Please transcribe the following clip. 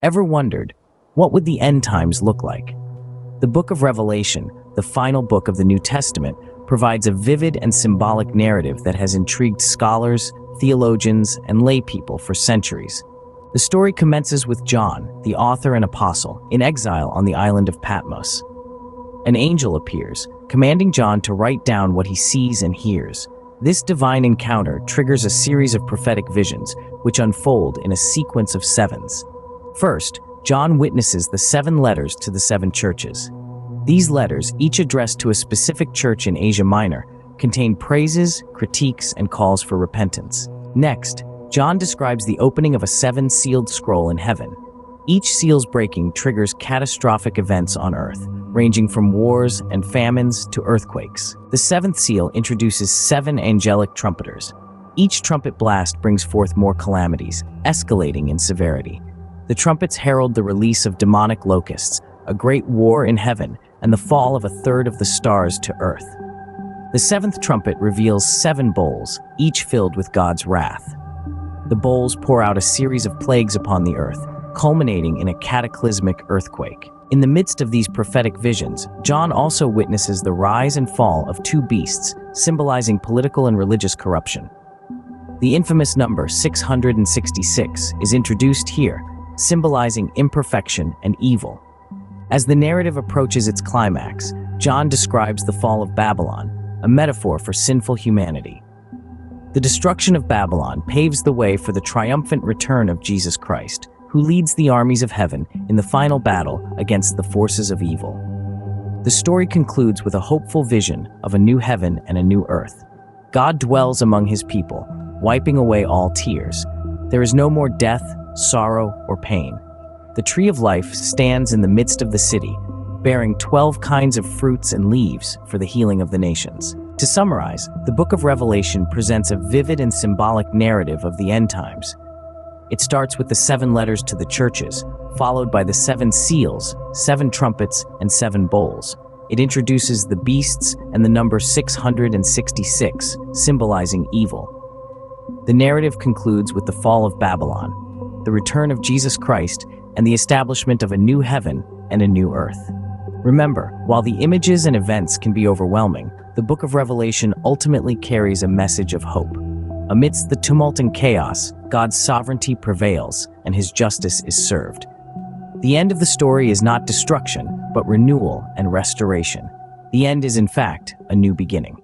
Ever wondered, what would the end times look like? The book of Revelation, the final book of the New Testament, provides a vivid and symbolic narrative that has intrigued scholars, theologians, and laypeople for centuries. The story commences with John, the author and apostle, in exile on the island of Patmos. An angel appears, commanding John to write down what he sees and hears. This divine encounter triggers a series of prophetic visions, which unfold in a sequence of sevens. First, John witnesses the 7 letters to the 7 churches. These letters, each addressed to a specific church in Asia Minor, contain praises, critiques, and calls for repentance. Next, John describes the opening of a 7-sealed scroll in heaven. Each seal's breaking triggers catastrophic events on earth, ranging from wars and famines to earthquakes. The 7th seal introduces 7 angelic trumpeters. Each trumpet blast brings forth more calamities, escalating in severity. The trumpets herald the release of demonic locusts, a great war in heaven, and the fall of a third of the stars to earth. The 7th trumpet reveals 7 bowls, each filled with God's wrath. The bowls pour out a series of plagues upon the earth, culminating in a cataclysmic earthquake. In the midst of these prophetic visions, John also witnesses the rise and fall of 2 beasts, symbolizing political and religious corruption. The infamous number 666 is introduced here, symbolizing imperfection and evil. As the narrative approaches its climax, John describes the fall of Babylon, a metaphor for sinful humanity. The destruction of Babylon paves the way for the triumphant return of Jesus Christ, who leads the armies of heaven in the final battle against the forces of evil. The story concludes with a hopeful vision of a new heaven and a new earth. God dwells among his people, wiping away all tears. There is no more death, sorrow, or pain. The tree of life stands in the midst of the city, bearing 12 kinds of fruits and leaves for the healing of the nations. To summarize, the book of Revelation presents a vivid and symbolic narrative of the end times. It starts with the 7 letters to the churches, followed by the 7 seals, 7 trumpets, and 7 bowls. It introduces the beasts and the number 666, symbolizing evil. The narrative concludes with the fall of Babylon, the return of Jesus Christ, and the establishment of a new heaven and a new earth. Remember, while the images and events can be overwhelming, the book of Revelation ultimately carries a message of hope. Amidst the tumult and chaos, God's sovereignty prevails and his justice is served. The end of the story is not destruction, but renewal and restoration. The end is, in fact, a new beginning.